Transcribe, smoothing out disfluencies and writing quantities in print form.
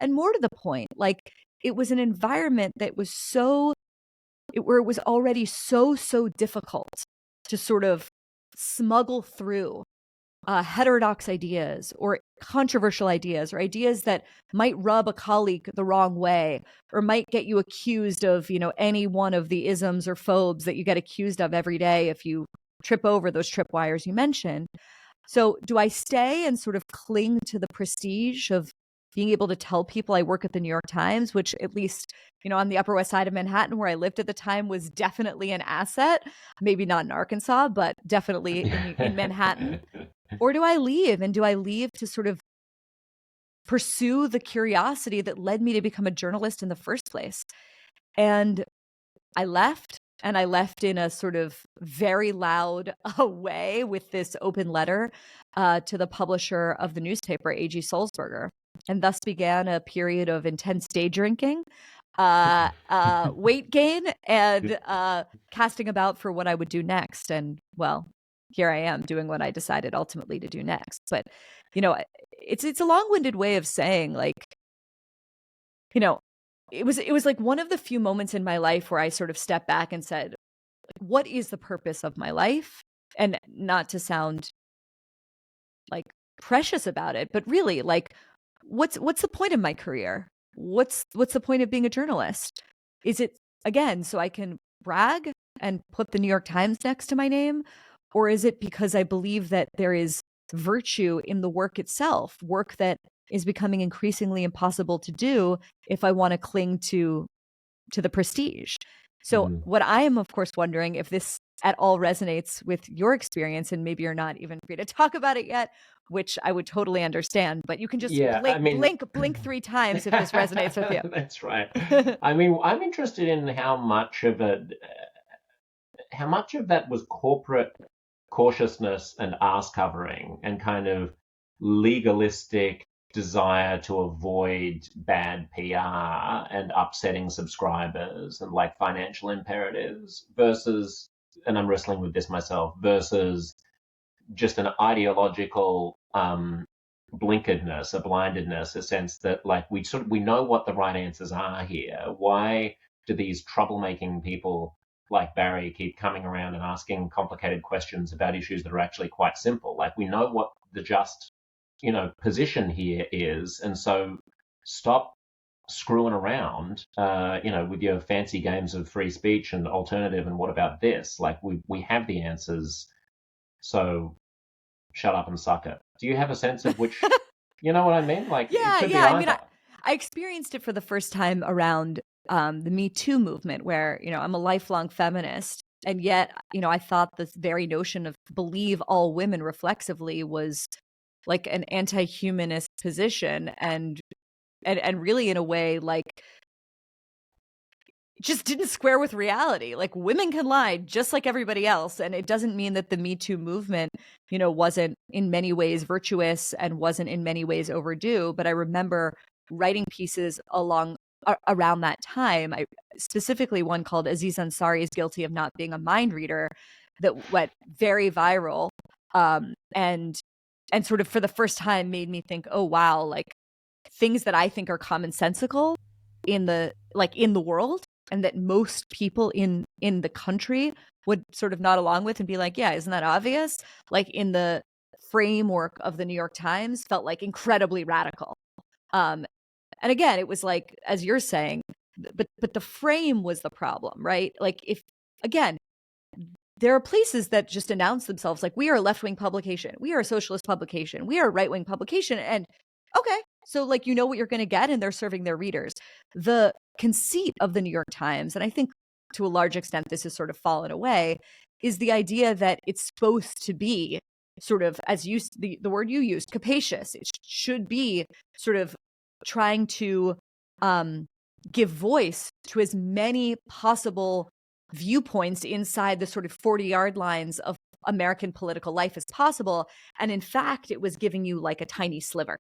And more to the point, like it was an environment that was where it was already so difficult to sort of smuggle through heterodox ideas or controversial ideas or ideas that might rub a colleague the wrong way or might get you accused of, any one of the isms or phobes that you get accused of every day if you trip over those tripwires you mentioned. So do I stay and sort of cling to the prestige of being able to tell people I work at the New York Times, which at least, on the Upper West Side of Manhattan where I lived at the time was definitely an asset, maybe not in Arkansas, but definitely in Manhattan? Or do I leave? And do I leave to sort of pursue the curiosity that led me to become a journalist in the first place? And I left, and I left in a sort of very loud way with this open letter to the publisher of the newspaper, A.G. Sulzberger. And thus began a period of intense day drinking, weight gain, and casting about for what I would do next. And well, here I am doing what I decided ultimately to do next. But, it's a long-winded way of saying, like, it was like one of the few moments in my life where I sort of stepped back and said, what is the purpose of my life? And not to sound like precious about it, but really, like, what's the point of my career? What's the point of being a journalist? Is it, again, so I can brag and put the New York Times next to my name? Or is it because I believe that there is virtue in the work itself, work that is becoming increasingly impossible to do if I want to cling to the prestige? So what I am, of course, wondering if this at all resonates with your experience, and maybe you're not even free to talk about it yet, which I would totally understand, but you can just blink 3 times if this resonates with you. That's right. I mean, I'm interested in how much of that was corporate cautiousness and arse covering and kind of legalistic desire to avoid bad PR and upsetting subscribers and like financial imperatives versus, and I'm wrestling with this myself, versus just an ideological blinkeredness, a blindedness, a sense that like we know what the right answers are here. Why do these troublemaking people like Bari keep coming around and asking complicated questions about issues that are actually quite simple? Like we know what the just, position here is, and so stop screwing around, with your fancy games of free speech and alternative and what about this? Like we have the answers, so shut up and suck it. Do you have a sense of which, you know what I mean? Like, yeah, it could yeah. be I mean, either. I experienced it for the first time around the Me Too movement, where, I'm a lifelong feminist. And yet, I thought this very notion of believe all women reflexively was like an anti-humanist position. And really, in a way, like, just didn't square with reality. Like, women can lie just like everybody else. And it doesn't mean that the Me Too movement, wasn't in many ways virtuous and wasn't in many ways overdue. But I remember writing pieces around that time. I specifically one called Aziz Ansari is guilty of not being a mind reader that went very viral. And sort of for the first time made me think, oh, wow, like things that I think are commonsensical in the world, and that most people in the country would sort of nod along with and be like, yeah, isn't that obvious? Like in the framework of the New York Times felt like incredibly radical. And again, it was like, as you're saying, but the frame was the problem, right? Like if, again, there are places that just announce themselves like, we are a left-wing publication, we are a socialist publication, we are a right-wing publication. And okay, so like, what you're going to get, and they're serving their readers. The conceit of the New York Times, and I think to a large extent this has sort of fallen away, is the idea that it's supposed to be sort of, as the word you used, capacious. It should be sort of trying to give voice to as many possible viewpoints inside the sort of 40-yard lines of American political life as possible. And in fact, it was giving you like a tiny sliver.